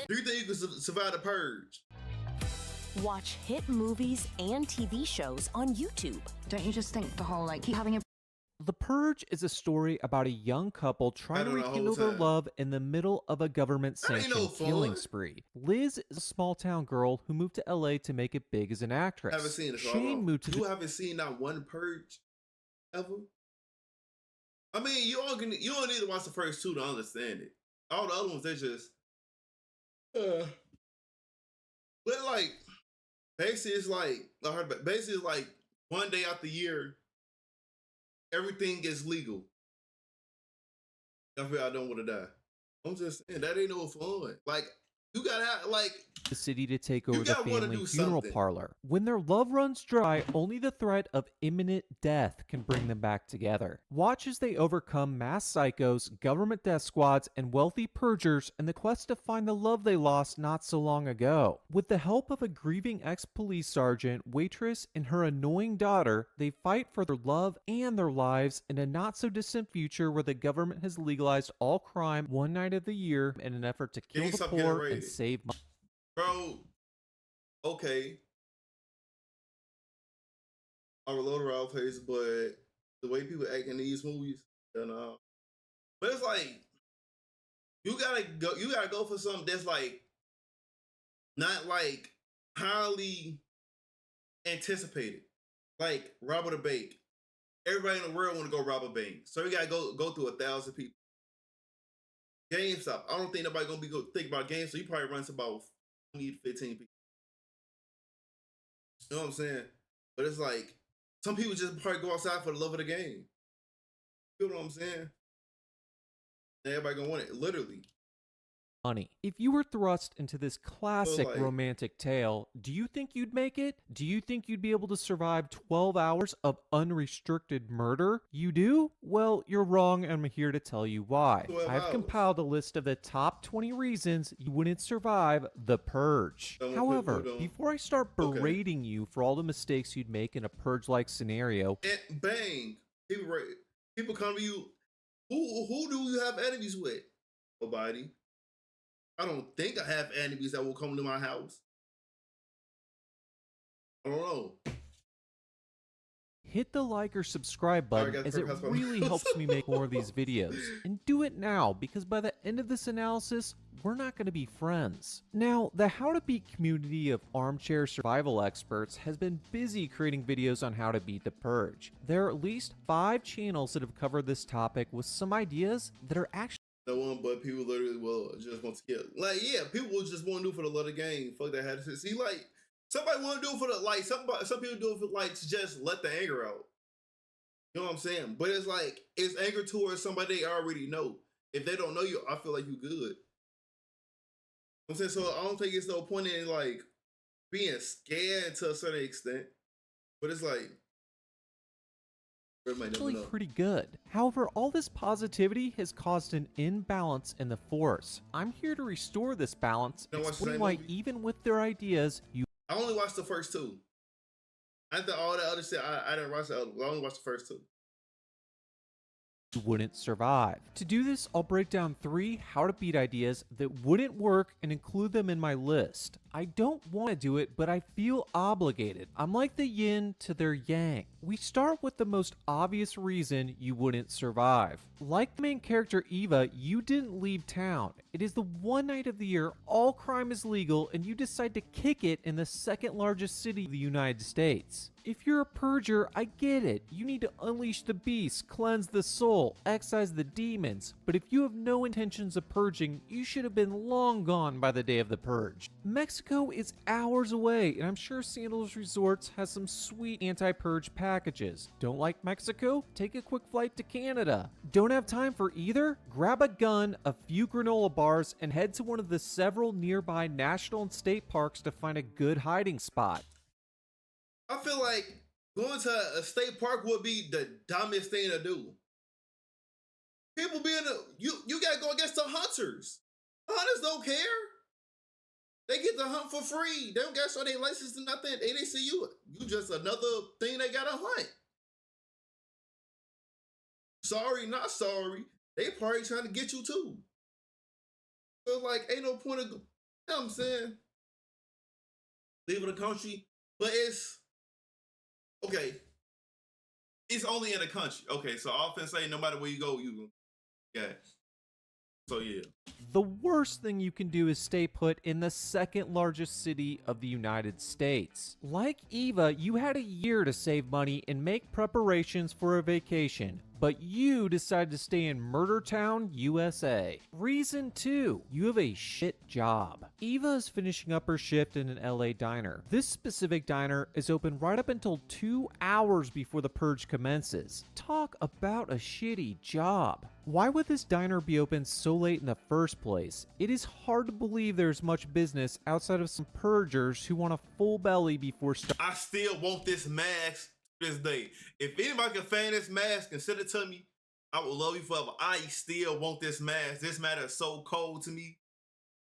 Do you think you can survive the purge? Watch hit movies and TV shows on YouTube. Don't you just think the whole, like, keep having a... The Purge is a story about a young couple trying to rekindle their love in the middle of a government-sanctioned killing spree. Liz is a small-town girl who moved to LA to make it big as an actress. I haven't seen it. Shane moved to... You haven't seen not one Purge ever? I mean, you don't need to watch the first two to understand it. All the other ones, they just... but like, basically it's like one day out the year, everything gets legal. I feel I don't want to die. I'm just saying that ain't no fun. Like, you gotta have, like, the city to take over the family funeral parlor. When their love runs dry, only the threat of imminent death can bring them back together. Watch as they overcome mass psychos, government death squads, and wealthy purgers in the quest to find the love they lost not so long ago. With the help of a grieving ex-police sergeant, waitress, and her annoying daughter, they fight for their love and their lives in a not-so-distant future where the government has legalized all crime one night of the year in an effort to kill the poor and save money. Bro, okay. I reload around face, but the way people act in these movies, and but it's like you gotta go for something that's like not like highly anticipated, like rob a bank. Everybody in the world want to go rob a bank, so you gotta go through 1,000 people. GameStop, I don't think nobody gonna be think about GameStop. So you probably run to about 20 to 15 people. You know what I'm saying? But it's like some people just probably go outside for the love of the game. You know what I'm saying? And everybody gonna want it, literally. Money. If you were thrust into this classic romantic tale, do you think you'd make it? Do you think you'd be able to survive 12 hours of unrestricted murder? You do? Well, you're wrong, and I'm here to tell you why. I've compiled a list of the top 20 reasons you wouldn't survive the Purge. However, before I start berating you for all the mistakes you'd make in a Purge-like scenario, and bang, people come to you. Who do you have enemies with? Nobody. I don't think I have enemies that will come to my house. I don't know. Hit the like or subscribe button as it really helps me make more of these videos. And do it now, because by the end of this analysis, we're not going to be friends. Now, the How to Beat community of armchair survival experts has been busy creating videos on how to beat the Purge. There are at least 5 channels that have covered this topic with some ideas that are actually no one, but people literally will just want to kill. Like, yeah, people will just want to do it for the love of the game. Fuck that. Had to see, like, somebody want to do it for the, like, some people do it for, like, to just let the anger out. You know what I'm saying? But it's like, it's anger towards somebody they already know. If they don't know you, I feel like you good. You know what I'm saying? So I don't think it's no point in, like, being scared to a certain extent. But it's like, actually pretty good. However, all this positivity has caused an imbalance in the force. I'm here to restore this balance, explaining why even with their ideas, I only watched the first 2. I thought all the other shit, I didn't watch the other. I only watched the first 2. Wouldn't survive. To do this, I'll break down 3 how to beat ideas that wouldn't work and include them in my list. I don't want to do it, but I feel obligated. I'm like the yin to their yang. We start with the most obvious reason you wouldn't survive. Like the main character Eva, you didn't leave town. It is the one night of the year all crime is legal and you decide to kick it in the second largest city of the United States. If you're a purger, I get it. You need to unleash the beast, cleanse the soul, excise the demons. But if you have no intentions of purging, you should have been long gone by the day of the purge. Mexico is hours away, and I'm sure Sandals Resorts has some sweet anti-purge packages. Don't like Mexico? Take a quick flight to Canada. Don't have time for either? Grab a gun, a few granola bars, and head to one of the several nearby national and state parks to find a good hiding spot. I feel like going to a state park would be the dumbest thing to do. People being you gotta go against the hunters. The hunters don't care. They get to hunt for free. They don't got to show their license or nothing. They see you. You just another thing they gotta hunt. Sorry, not sorry. They probably trying to get you too. So like, ain't no point of You know what I'm saying? Leaving the country, but it's okay. It's only in the country. Okay, so I often say no matter where you go, you yeah. So yeah. The worst thing you can do is stay put in the second largest city of the United States. Like Eva, you had a year to save money and make preparations for a vacation, but you decided to stay in Murder Town, USA. Reason 2, you have a shit job. Eva is finishing up her shift in an LA diner. This specific diner is open right up until 2 hours before the purge commences. Talk about a shitty job. Why would this diner be open so late in the first place? It is hard to believe there's much business outside of some purgers who want a full belly before starting. I still want this mask this day. If anybody can fan this mask and send it to me, I will love you forever. I still want this mask. This matter is so cold to me.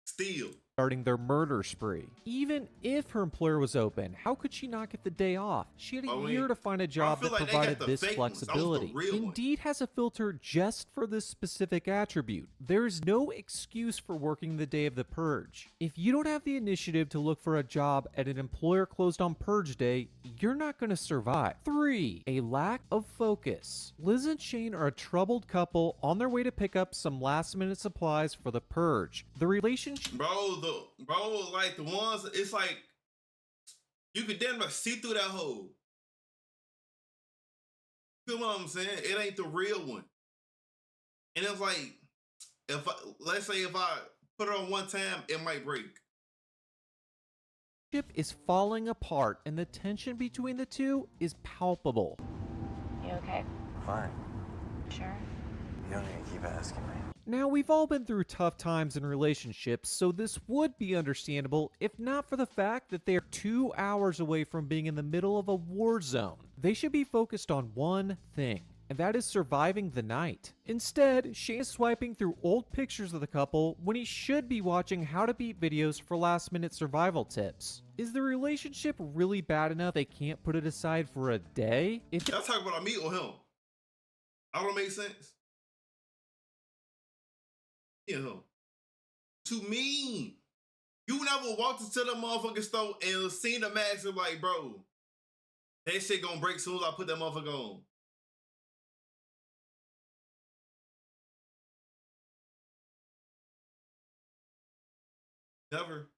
Still. Starting their murder spree. Even if her employer was open, how could she not get the day off? She had a year to find a job that provided this flexibility. Indeed has a filter just for this specific attribute. There is no excuse for working the day of the purge. If you don't have the initiative to look for a job at an employer closed on purge day, you're not going to survive. 3. A lack of focus. Liz and Shane are a troubled couple on their way to pick up some last-minute supplies for the purge. The relationship... Bro, like the ones, it's like you could damn near see through that hole. You know what I'm saying? It ain't the real one. And it's like, let's say if I put it on one time, it might break. Is falling apart and the tension between the two is palpable. You okay? Fine. Sure. You don't need to keep asking me. Now, we've all been through tough times in relationships, so this would be understandable if not for the fact that they are 2 hours away from being in the middle of a war zone. They should be focused on one thing, and that is surviving the night. Instead, Shane is swiping through old pictures of the couple when he should be watching how to beat videos for last-minute survival tips. Is the relationship really bad enough they can't put it aside for a day? Y'all talking about me or him? I don't make sense. You know, too mean. You never walked into the motherfucking store and seen the mask and like, bro, that shit gonna break soon as I put that motherfucker on. Never.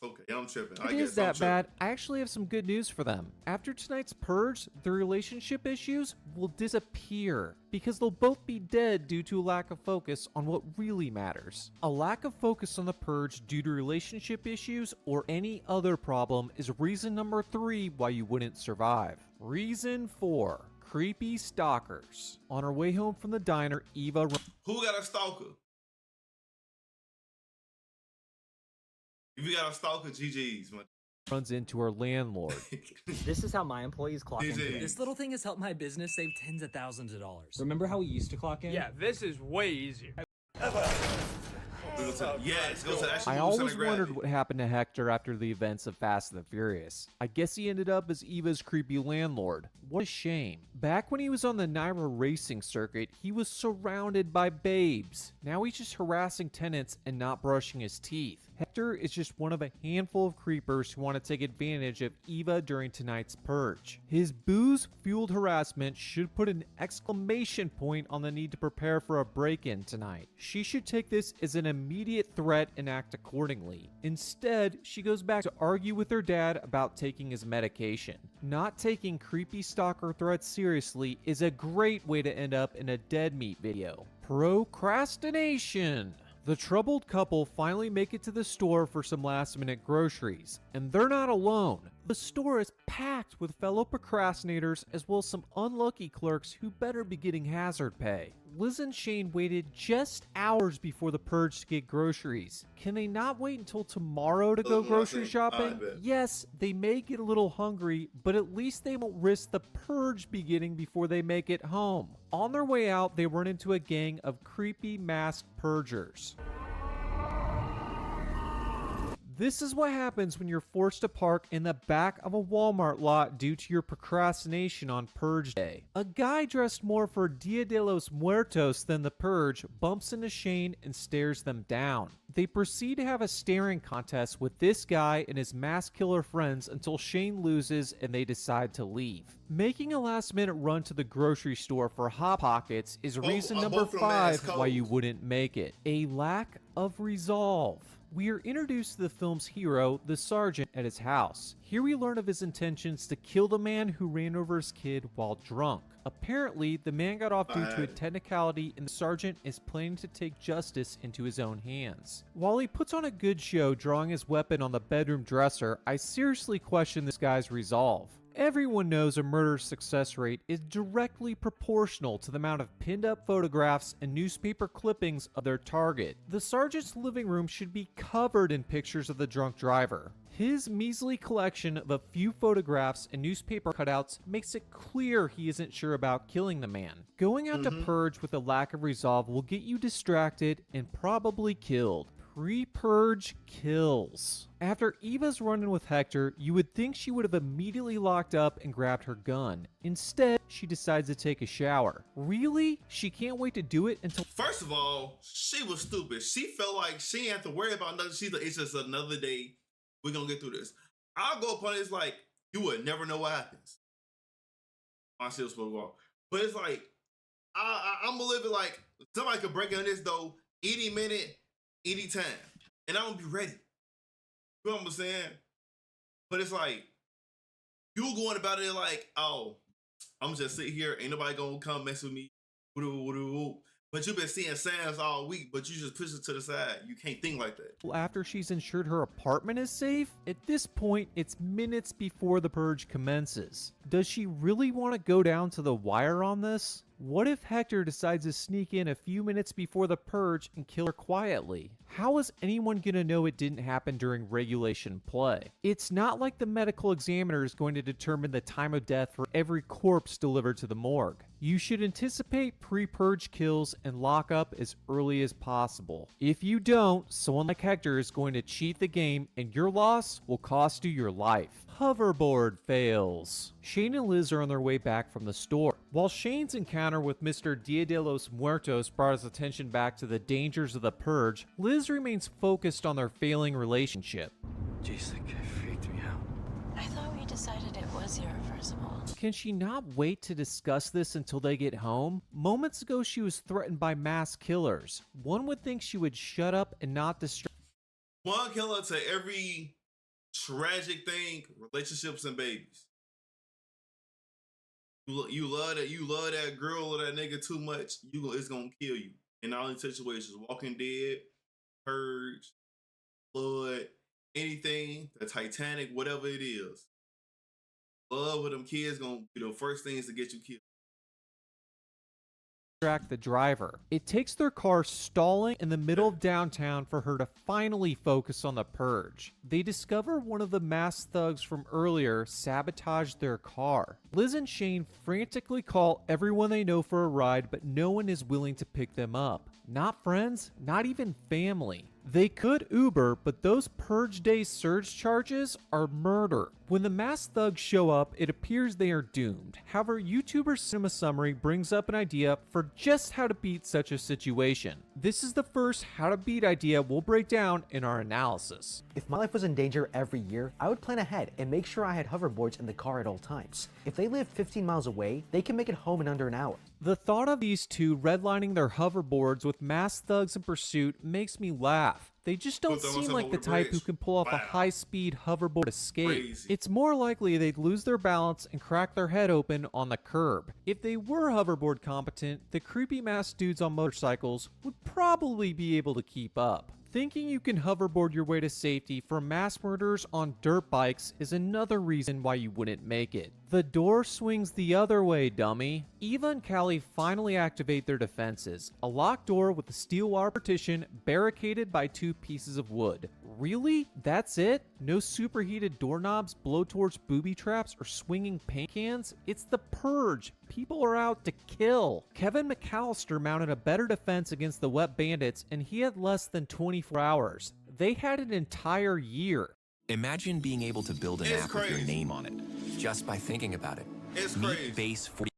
Okay, I'm tripping. If it is that bad, I actually have some good news for them. After tonight's purge, the relationship issues will disappear because they'll both be dead due to a lack of focus on what really matters. A lack of focus on the purge due to relationship issues or any other problem is reason number 3 why you wouldn't survive. Reason 4. Creepy stalkers. On her way home from the diner, Eva... Who got a stalker? If you got a stalker, GG's, man. Runs into her landlord. This is how my employees clock in today. This little thing has helped my business save tens of thousands of dollars. Remember how we used to clock in? Yeah, this is way easier. Yes, go to that. I always wondered what happened to Hector after the events of Fast and the Furious. I guess he ended up as Eva's creepy landlord. What a shame. Back when he was on the Naira racing circuit, he was surrounded by babes. Now he's just harassing tenants and not brushing his teeth. Hector is just one of a handful of creepers who want to take advantage of Eva during tonight's purge. His booze-fueled harassment should put an exclamation point on the need to prepare for a break-in tonight. She should take this as an immediate threat and act accordingly. Instead, she goes back to argue with her dad about taking his medication. Not taking creepy stalker threats seriously is a great way to end up in a dead meat video. Procrastination. The troubled couple finally make it to the store for some last-minute groceries, and they're not alone. The store is packed with fellow procrastinators as well as some unlucky clerks who better be getting hazard pay. Liz and Shane waited just hours before the purge to get groceries. Can they not wait until tomorrow to go grocery shopping? Yes, they may get a little hungry, but at least they won't risk the purge beginning before they make it home. On their way out, they run into a gang of creepy masked purgers. This is what happens when you're forced to park in the back of a Walmart lot due to your procrastination on Purge Day. A guy dressed more for Dia de los Muertos than the Purge bumps into Shane and stares them down. They proceed to have a staring contest with this guy and his mask killer friends until Shane loses and they decide to leave. Making a last-minute run to the grocery store for Hot Pockets is reason number 5 why you wouldn't make it. A lack of resolve. We are introduced to the film's hero, the sergeant, at his house. Here we learn of his intentions to kill the man who ran over his kid while drunk. Apparently, the man got off due to a technicality and the sergeant is planning to take justice into his own hands. While he puts on a good show drawing his weapon on the bedroom dresser, I seriously question this guy's resolve. Everyone knows a murder's success rate is directly proportional to the amount of pinned up photographs and newspaper clippings of their target. The sergeant's living room should be covered in pictures of the drunk driver. His measly collection of a few photographs and newspaper cutouts makes it clear he isn't sure about killing the man. Going out to Purge with a lack of resolve will get you distracted and probably killed. Pre-Purge kills. After Eva's run-in with Hector, you would think she would have immediately locked up and grabbed her gun. Instead, she decides to take a shower. Really? She can't wait to do it until— First of all, she was stupid. She felt like she didn't have to worry about nothing. She's like, it's just another day. We're gonna get through this. I'll go upon it, it's like, you would never know what happens. My shit's supposed to go off. But it's like, I'm gonna live it like, somebody could break in this though, any minute, any time. And I'm gonna be ready. You know what I'm saying? But it's like, you going about it like, oh, I'm just sit here, ain't nobody gonna come mess with me. But you've been seeing signs all week, but you just push it to the side. You can't think like that. after she's ensured her apartment is safe? At this point, it's minutes before the Purge commences. Does she really want to go down to the wire on this? What if Hector decides to sneak in a few minutes before the Purge and kill her quietly? How is anyone gonna know it didn't happen during regulation play? It's not like the medical examiner is going to determine the time of death for every corpse delivered to the morgue. You should anticipate pre-Purge kills and lock up as early as possible. If you don't, someone like Hector is going to cheat the game and your loss will cost you your life. Hoverboard fails. Shane and Liz are on their way back from the store. While Shane's encounter with Mr. Dia de los Muertos brought his attention back to the dangers of the Purge, Liz remains focused on their failing relationship. Jeez, that guy freaked me out. I thought we decided it was irreversible. Can she not wait to discuss this until they get home? Moments ago, she was threatened by mass killers. One would think she would shut up and not distract. One killer to every tragic thing, relationships and babies. You love that girl or that nigga too much, it's gonna kill you. In all these situations, Walking Dead, Purge, Blood, anything, the Titanic, whatever it is. Love with them kids gonna be the first things to get you killed. The driver. It takes their car stalling in the middle of downtown for her to finally focus on the Purge. They discover one of the masked thugs from earlier sabotaged their car. Liz and Shane frantically call everyone they know for a ride, but no one is willing to pick them up. Not friends, not even family. They could Uber, but those Purge Day surge charges are murder. When the masked thugs show up, it appears they are doomed. However, YouTuber Cinema Summary brings up an idea for just how to beat such a situation. This is the first how to beat idea we'll break down in our analysis. If my life was in danger every year, I would plan ahead and make sure I had hoverboards in the car at all times. If they live 15 miles away, they can make it home in under an hour. The thought of these two redlining their hoverboards with masked thugs in pursuit makes me laugh. They just don't seem like the type who can pull off a high-speed hoverboard escape. Crazy. It's more likely they'd lose their balance and crack their head open on the curb. If they were hoverboard competent, the creepy masked dudes on motorcycles would probably be able to keep up. Thinking you can hoverboard your way to safety from mass murderers on dirt bikes is another reason why you wouldn't make it. The door swings the other way, dummy. Eva and Callie finally activate their defenses. A locked door with a steel wire partition barricaded by 2 pieces of wood. Really? That's it? No superheated doorknobs, blowtorch booby traps, or swinging paint cans? It's the Purge. People are out to kill. Kevin McAllister mounted a better defense against the wet bandits, and he had less than 24 hours. They had an entire year. Imagine being able to build an It's app with your crazy. name on it, just by thinking about it. It's Meet crazy. Base 40.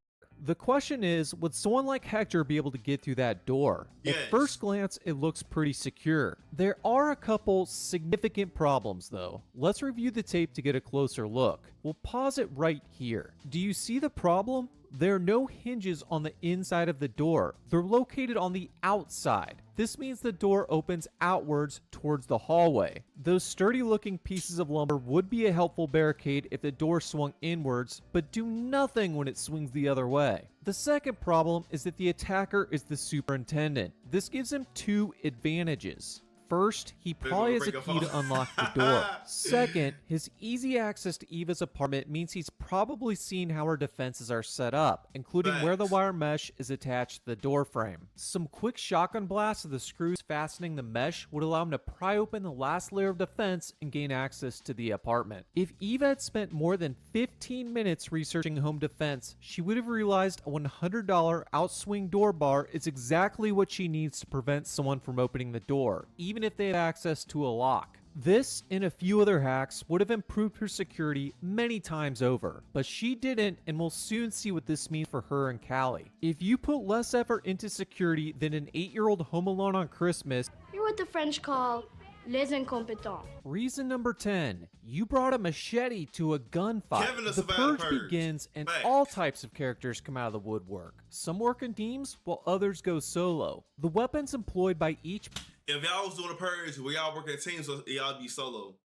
The question is, would someone like Hector be able to get through that door? Yes. At first glance, it looks pretty secure. There are a couple significant problems though. Let's review the tape to get a closer look. We'll pause it right here. Do you see the problem? There are no hinges on the inside of the door. They're located on the outside. This means the door opens outwards towards the hallway. Those sturdy looking pieces of lumber would be a helpful barricade if the door swung inwards, but do nothing when it swings the other way. The second problem is that the attacker is the superintendent. This gives him two advantages. First, he probably has a key to unlock the door. Second, his easy access to Eva's apartment means he's probably seen how her defenses are set up, including where the wire mesh is attached to the door frame. Some quick shotgun blasts of the screws fastening the mesh would allow him to pry open the last layer of defense and gain access to the apartment. If Eva had spent more than 15 minutes researching home defense, she would have realized a $100 outswing door bar is exactly what she needs to prevent someone from opening the door, even if they have access to a lock. This and a few other hacks would have improved her security many times over, but she didn't, and we'll soon see what this means for her and Callie. If you put less effort into security than an 8-year-old home alone on Christmas, You're what the French call les incompétents. reason number 10, you brought a machete to a gunfight. Kevin is The a bad Purge Purge. begins and Facts. all types of characters come out of the woodwork. Some work in teams while others go solo. The weapons employed by each If y'all was doing a purge, where y'all working teams, so y'all be solo.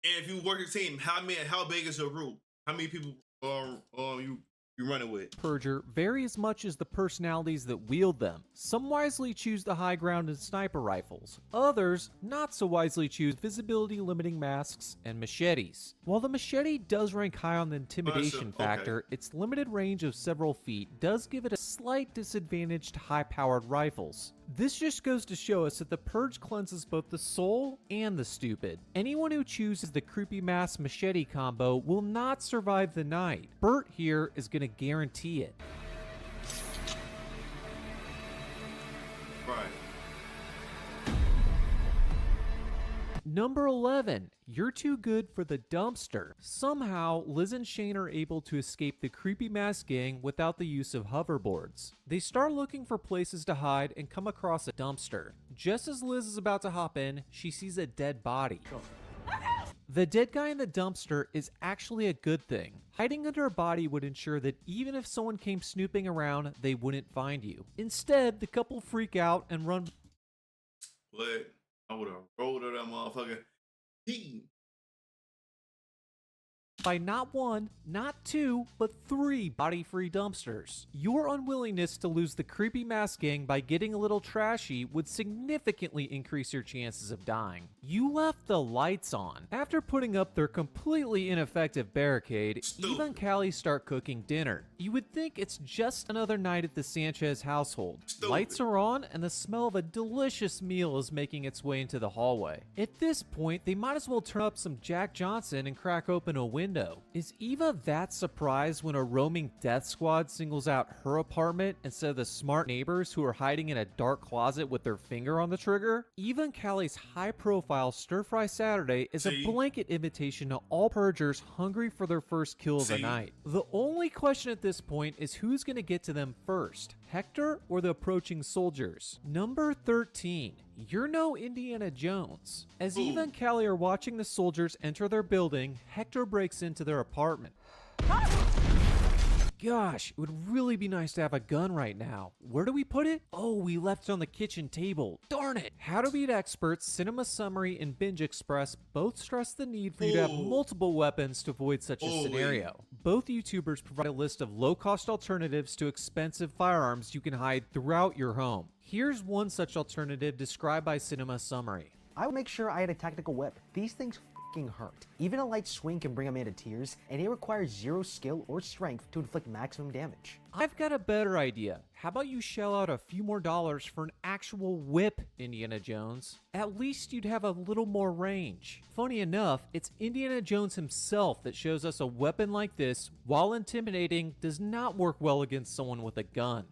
And if you work a team, how big is your group? How many people you running with? Purger vary as much as the personalities that wield them. Some wisely choose the high ground and sniper rifles. Others not so wisely choose visibility limiting masks and machetes. While the machete does rank high on the intimidation okay. factor, its limited range of several feet does give it a slight disadvantage to high-powered rifles. This just goes to show us that the Purge cleanses both the soul and the stupid. Anyone who chooses the creepy mask machete combo will not survive the night. Bert here is going to guarantee it. Right. Number 11, you're too good for the dumpster. Somehow, Liz and Shane are able to escape the creepy mask gang without the use of hoverboards. They start looking for places to hide and come across a dumpster. Just as Liz is about to hop in, she sees a dead body. The dead guy in the dumpster is actually a good thing. Hiding under a body would ensure that even if someone came snooping around, they wouldn't find you. Instead, the couple freak out and run. But I would have rolled her that motherfucker. By not one, not two, but 3 body-free dumpsters. Your unwillingness to lose the creepy mask gang by getting a little trashy would significantly increase your chances of dying. You left the lights on. After putting up their completely ineffective barricade, Eva and Callie start cooking dinner. You would think it's just another night at the Sanchez household. Lights are on, and the smell of a delicious meal is making its way into the hallway. At this point, they might as well turn up some Jack Johnson and crack open a window. Is Eva that surprised when a roaming death squad singles out her apartment instead of the smart neighbors who are hiding in a dark closet with their finger on the trigger? Eva and Callie's high-profile Stir-Fry Saturday is a blanket invitation to all purgers hungry for their first kill of the night. The only question at this point is who's going to get to them first, Hector or the approaching soldiers? Number 13. You're no Indiana Jones. As Eva and Callie are watching the soldiers enter their building, Hector breaks into their apartment. Gosh, it would really be nice to have a gun right now. Where do we put it? Oh, we left it on the kitchen table. Darn it! How to Beat experts, Cinema Summary, and Binge Express both stress the need for you to have multiple weapons to avoid such a scenario. Both YouTubers provide a list of low-cost alternatives to expensive firearms you can hide throughout your home. Here's one such alternative described by Cinema Summary. I would make sure I had a tactical whip. These things f***ing hurt. Even a light swing can bring a man to tears, and it requires 0 skill or strength to inflict maximum damage. I've got a better idea. How about you shell out a few more dollars for an actual whip, Indiana Jones? At least you'd have a little more range. Funny enough, it's Indiana Jones himself that shows us a weapon like this, while intimidating, does not work well against someone with a gun.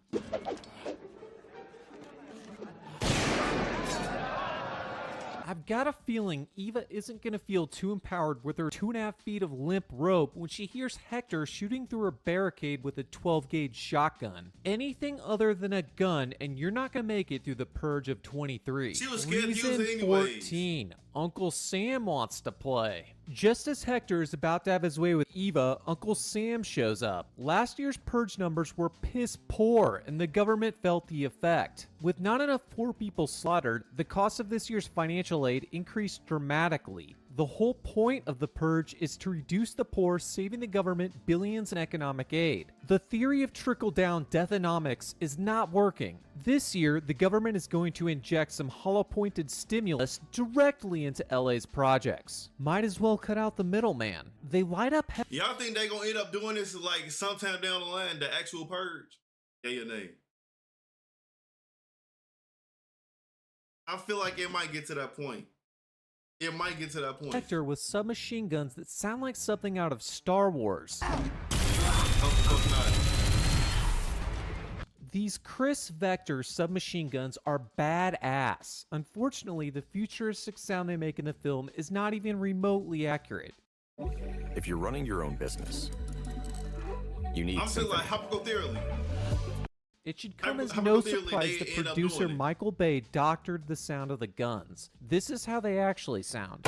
I've got a feeling Eva isn't going to feel too empowered with her 2.5 feet of limp rope when she hears Hector shooting through her barricade with a 12-gauge shotgun. Anything other than a gun, and you're not going to make it through the Purge of 23. She was scared to use Reason it anyways. 14. Uncle Sam wants to play. Just as Hector is about to have his way with Eva, Uncle Sam shows up. Last year's Purge numbers were piss poor, and the government felt the effect. With not enough poor people slaughtered, the cost of this year's financial aid increased dramatically. The whole point of the Purge is to reduce the poor, saving the government billions in economic aid. The theory of trickle-down death-onomics is not working. This year, the government is going to inject some hollow-pointed stimulus directly into LA's projects. Might as well cut out the middleman. They light up... Y'all think they gonna end up doing this like sometime down the line, the actual Purge? Yeah, your name. I feel like it might get to that point. It might get to that point. Hector with submachine guns that sound like something out of Star Wars. These Chris Vector submachine guns are badass. Unfortunately, the futuristic sound they make in the film is not even remotely accurate. If you're running your own business, you need I'm saying like something. hypothetically. It should come as no surprise that producer Michael Bay doctored the sound of the guns. This is how they actually sound.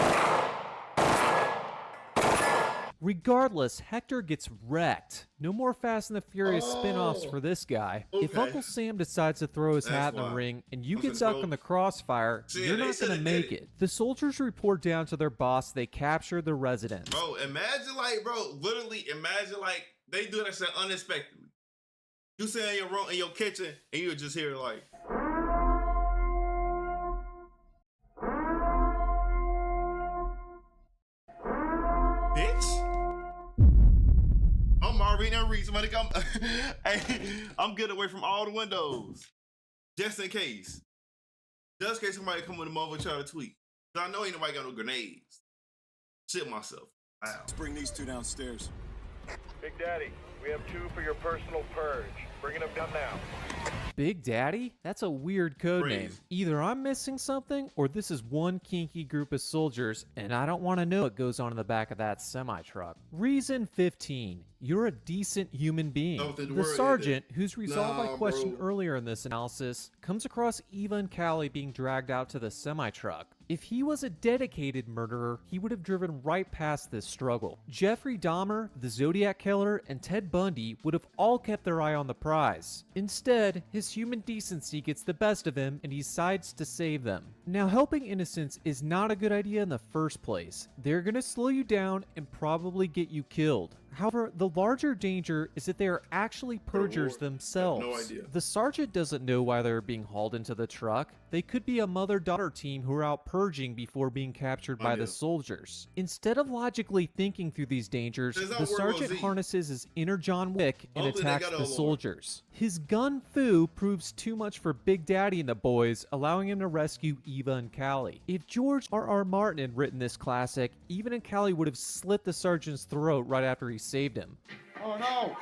Regardless, Hector gets wrecked. No more Fast and the Furious spin-offs for this guy. If Uncle Sam decides to throw his hat in the ring and you get stuck in the crossfire, you're not going to make it. The soldiers report down to their boss they captured the residence. Bro, imagine like, bro, literally imagine like they do that shit unexpectedly. You sit in your room, in your kitchen, and you just hear like, bitch. I'm already in reason. Hey, I'm getting away from all the windows, just in case. Just in case somebody come in the mother try to tweet. Cause I know ain't nobody got no grenades. Shit myself. Wow. Let's bring these two downstairs. Big Daddy, we have 2 for your personal purge. Bringing them down now. Big Daddy? That's a weird code name. Either I'm missing something, or this is one kinky group of soldiers, and I don't want to know what goes on in the back of that semi-truck. Reason 15. You're a decent human being. The sergeant, whose resolve I questioned earlier in this analysis, comes across Eva and Callie being dragged out to the semi-truck. If he was a dedicated murderer, he would have driven right past this struggle. Jeffrey Dahmer, the Zodiac Killer, and Ted Bundy would have all kept their eye on the prize. Instead, his human decency gets the best of him and he decides to save them. Now, helping innocents is not a good idea in the first place. They're gonna slow you down and probably get you killed. However, the larger danger is that they are actually purgers themselves. No idea. The sergeant doesn't know why they're being hauled into the truck. They could be a mother-daughter team who are out purging before being captured by the soldiers. Instead of logically thinking through these dangers, the sergeant harnesses his inner John Wick and attacks the soldiers. His gun fu proves too much for Big Daddy and the boys, allowing him to rescue Eva and Callie. If George R.R. Martin had written this classic, Eva and Callie would have slit the sergeant's throat right after he saved him. Oh no!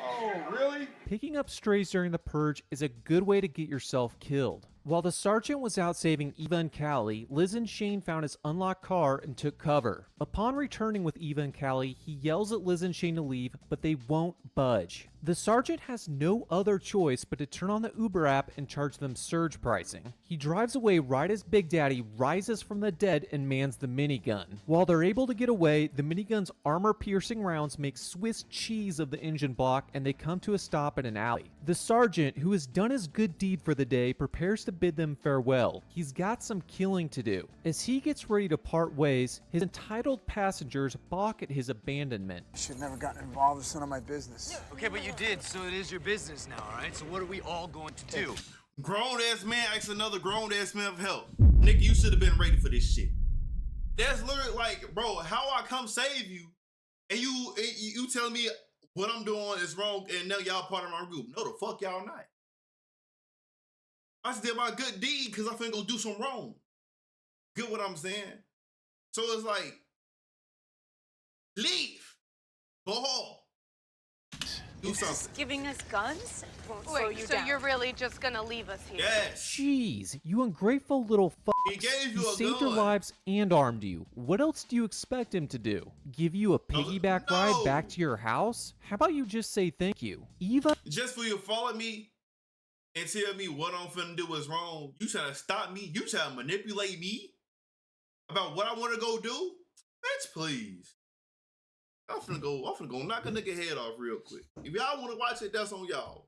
Oh, really? Picking up strays during the Purge is a good way to get yourself killed. While the sergeant was out saving Eva and Callie, Liz and Shane found his unlocked car and took cover. Upon returning with Eva and Callie, he yells at Liz and Shane to leave, but they won't budge. The sergeant has no other choice but to turn on the Uber app and charge them surge pricing. He drives away right as Big Daddy rises from the dead and mans the minigun. While they're able to get away, the minigun's armor-piercing rounds make Swiss cheese of the engine block and they come to a stop in an alley. The sergeant, who has done his good deed for the day, prepares to bid them farewell. He's got some killing to do. As he gets ready to part ways, his entitled passengers balk at his abandonment. I should have never gotten involved. It's none of my business. Okay, but you did, so it is your business now, all right? So what are we all going to do? Grown-ass man asks another grown-ass man for help. Nigga, you should have been ready for this shit. That's literally like, bro, how I come save you, and you tell me what I'm doing is wrong, and now y'all part of my group. No, the fuck y'all not. I just did my good deed because I finna go do some wrong. Get what I'm saying? So it's like, leave. Go home. Do something. Giving us guns? Wait, so you're really just gonna leave us here? Yes. Jeez, you ungrateful little fuck. He gave He you a saved your gun. lives and armed you. What else do you expect him to do? Give you a piggyback ride back to your house? How about you just say thank you? Eva? Just for you to follow me and tell me what I'm finna do is wrong. You trying to stop me? You trying to manipulate me about what I want to go do? Bitch, please. I'm finna go knock a nigga head off real quick. If y'all want to watch it, that's on y'all.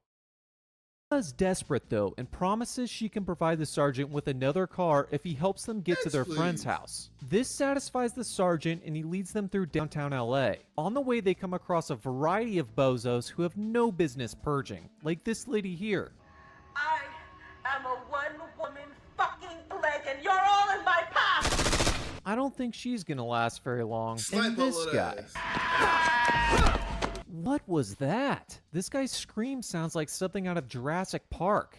Is desperate though and promises she can provide the sergeant with another car if he helps them get to their friend's house. This satisfies the sergeant and he leads them through downtown LA. On the way they come across a variety of bozos who have no business purging, like this lady here. I am a one-woman fucking plague and you're all in my path! I don't think she's gonna last very long. Snipe And this all of guy. that. What was that? This guy's scream sounds like something out of Jurassic Park.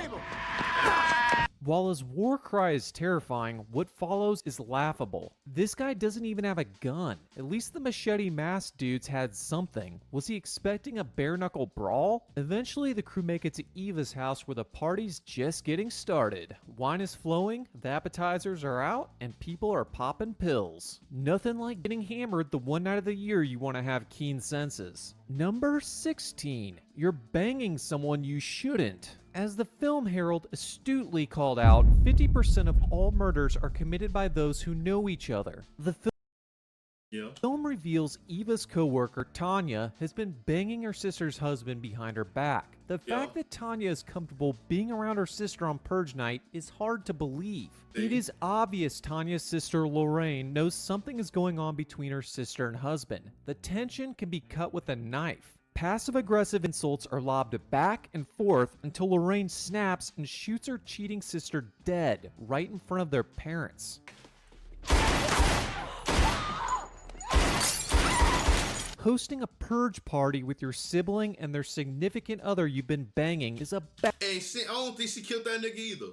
While his war cry is terrifying, what follows is laughable. This guy doesn't even have a gun. At least the machete masked dudes had something. Was he expecting a bare knuckle brawl? Eventually the crew make it to Eva's house where the party's just getting started. Wine is flowing, the appetizers are out, and people are popping pills. Nothing like getting hammered the one night of the year you want to have keen senses. Number 16. You're banging someone you shouldn't. As the film Herald astutely called out, 50% of all murders are committed by those who know each other. The film reveals Eva's co-worker, Tanya, has been banging her sister's husband behind her back. The fact that Tanya is comfortable being around her sister on Purge night is hard to believe. It is obvious Tanya's sister, Lorraine, knows something is going on between her sister and husband. The tension can be cut with a knife. Passive-aggressive insults are lobbed back and forth until Lorraine snaps and shoots her cheating sister dead right in front of their parents. Hosting a purge party with your sibling and their significant other you've been banging is a Hey, I don't think she killed that nigga either.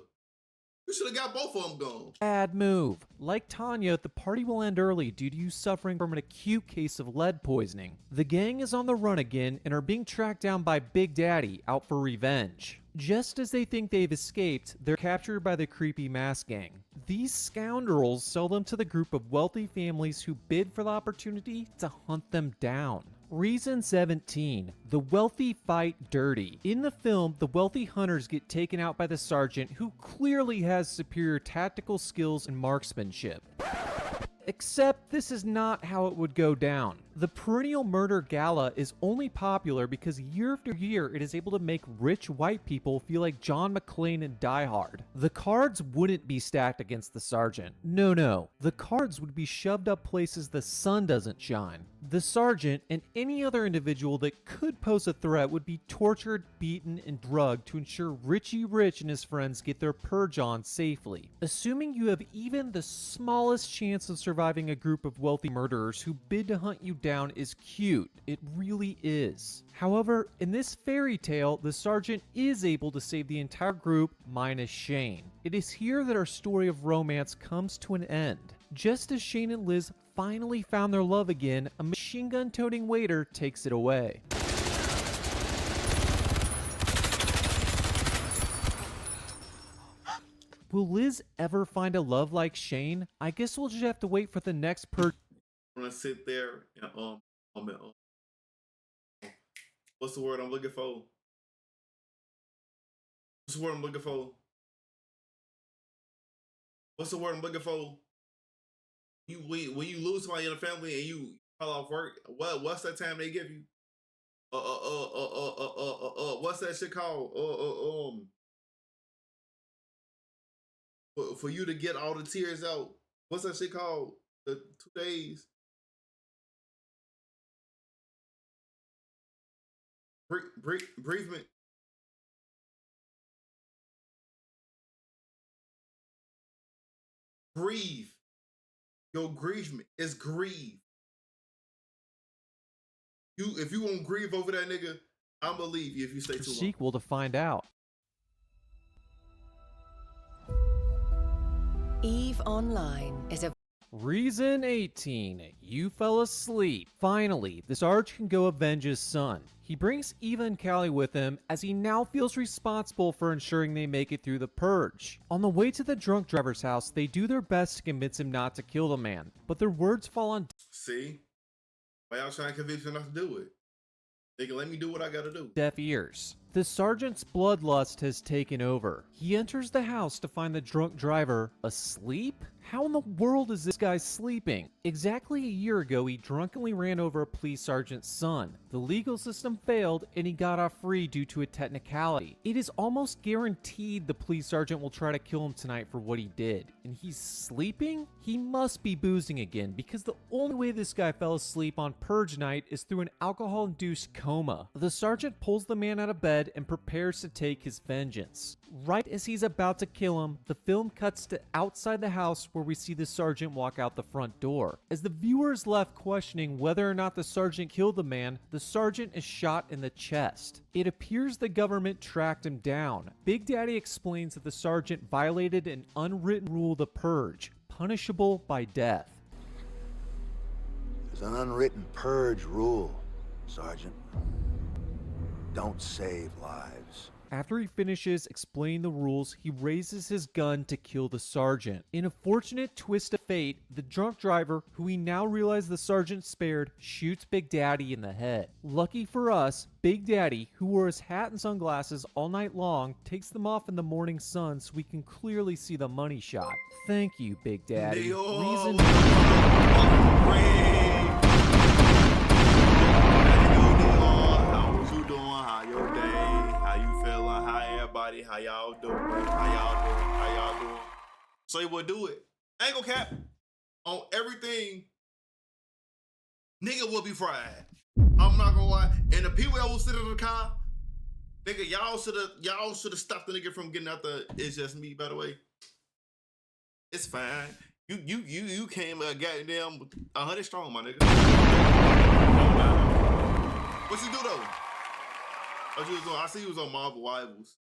You should have got both of them gone. bad move. Like Tanya, the party will end early due to you suffering from an acute case of lead poisoning. The gang is on the run again and are being tracked down by Big Daddy out for revenge. Just as they think they've escaped, they're captured by the creepy mask gang. These scoundrels sell them to the group of wealthy families who bid for the opportunity to hunt them down. Reason 17. The wealthy fight dirty. In the film, the wealthy hunters get taken out by the sergeant who clearly has superior tactical skills and marksmanship. Except this is not how it would go down. The perennial murder gala is only popular because year after year it is able to make rich white people feel like John McClane in Die Hard. The cards wouldn't be stacked against the sergeant. No. The cards would be shoved up places the sun doesn't shine. The sergeant and any other individual that could pose a threat would be tortured, beaten, and drugged to ensure Richie Rich and his friends get their purge on safely. Assuming you have even the smallest chance of surviving a group of wealthy murderers who bid to hunt you down is cute. It really is. However, in this fairy tale, the sergeant is able to save the entire group minus Shane. It is here that our story of romance comes to an end. Just as Shane and Liz finally found their love again, a machine gun toting waiter takes it away. Will Liz ever find a love like Shane? I guess we'll just have to wait for the next Purge. I'm gonna sit there and what's the word I'm looking for? What's the word I'm looking for? What's the word I'm looking for? When you lose somebody in the family and you call off work, what's that time they give you? What's that shit called? For you to get all the tears out. What's that shit called? The 2 days. Bereavement. Grieve. Your grievement is grieve. If you won't grieve over that nigga, I'm gonna leave you if you stay too long. Sequel to find out. EVE Online is a Reason 18. You fell asleep. Finally, the Sarge can go avenge his son. He brings Eva and Callie with him as he now feels responsible for ensuring they make it through the purge. On the way to the drunk driver's house, they do their best to convince him not to kill the man, but their words fall on See? Why y'all trying to convince me not to do it? They can let me do what I gotta do. deaf ears. The sergeant's bloodlust has taken over. He enters the house to find the drunk driver asleep? How in the world is this guy sleeping? Exactly a year ago, he drunkenly ran over a police sergeant's son. The legal system failed and he got off free due to a technicality. It is almost guaranteed the police sergeant will try to kill him tonight for what he did. And he's sleeping? He must be boozing again, because the only way this guy fell asleep on purge night is through an alcohol-induced coma. The sergeant pulls the man out of bed and prepares to take his vengeance. Right as he's about to kill him, the film cuts to outside the house where we see the sergeant walk out the front door. As the viewer is left questioning whether or not the sergeant killed the man, the sergeant is shot in the chest. It appears the government tracked him down. Big Daddy explains that the sergeant violated an unwritten rule of the purge, punishable by death. There's an unwritten purge rule, Sergeant. Don't save lives. After he finishes explaining the rules, he raises his gun to kill the sergeant. In a fortunate twist of fate, the drunk driver, who we now realize the sergeant spared, shoots Big Daddy in the head. Lucky for us, Big Daddy, who wore his hat and sunglasses all night long, takes them off in the morning sun so we can clearly see the money shot. Thank you, Big Daddy. Reason... How y'all doing? How y'all doing? So you would do it. I ain't gonna cap. On everything, nigga will be fried. I'm not gonna lie. And the people that was sitting in the car, nigga, y'all should have stopped the nigga from getting out the It's Just Me, by the way. It's fine. You came goddamn 100 strong, my nigga. What you do though? What you was doing? I see you was on Marvel Rivals.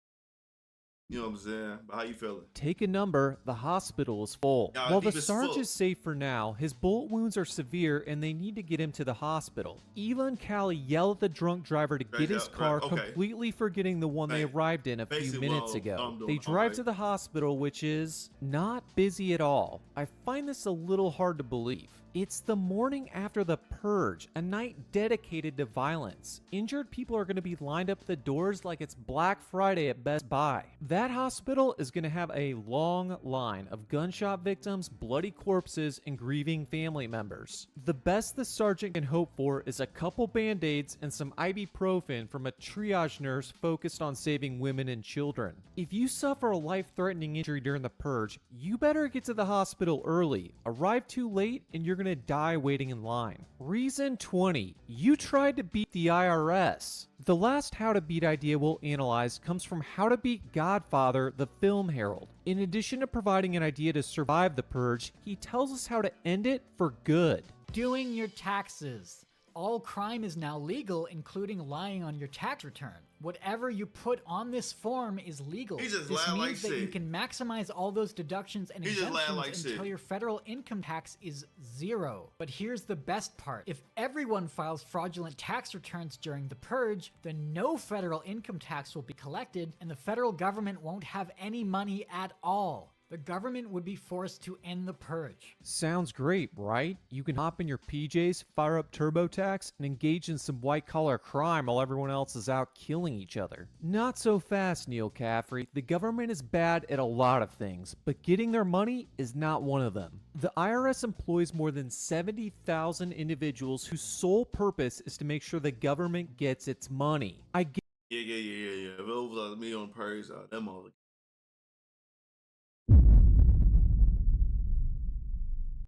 You know what I'm saying? But how you feeling? Take a number, the hospital is full. Nah, while the Sarge is safe for now, his bullet wounds are severe and they need to get him to the hospital. Eva and Callie yell at the drunk driver to get his car, completely forgetting the one they arrived in a few minutes ago. They drive to the hospital, which is not busy at all. I find this a little hard to believe. It's the morning after the purge, a night dedicated to violence. Injured people are going to be lined up at the doors like it's Black Friday at Best Buy. That hospital is going to have a long line of gunshot victims, bloody corpses, and grieving family members. The best the sergeant can hope for is a couple band-aids and some ibuprofen from a triage nurse focused on saving women and children. If you suffer a life-threatening injury during the purge, you better get to the hospital early. Arrive too late and you're gonna die waiting in line. Reason 20. You tried to beat the IRS. The last How to Beat idea we'll analyze comes from How to Beat Godfather, the film herald. In addition to providing an idea to survive the purge, he tells us how to end it for good. Doing your taxes. All crime is now legal, including lying on your tax return. Whatever you put on this form is legal. This means that you can maximize all those deductions and exemptions until your federal income tax is 0. But here's the best part. If everyone files fraudulent tax returns during the purge, then no federal income tax will be collected and the federal government won't have any money at all. The government would be forced to end the purge. Sounds great, right? You can hop in your PJs, fire up TurboTax, and engage in some white-collar crime while everyone else is out killing each other. Not so fast, Neil Caffrey. The government is bad at a lot of things, but getting their money is not one of them. The IRS employs more than 70,000 individuals whose sole purpose is to make sure the government gets its money. Yeah. If it was me on purge, them all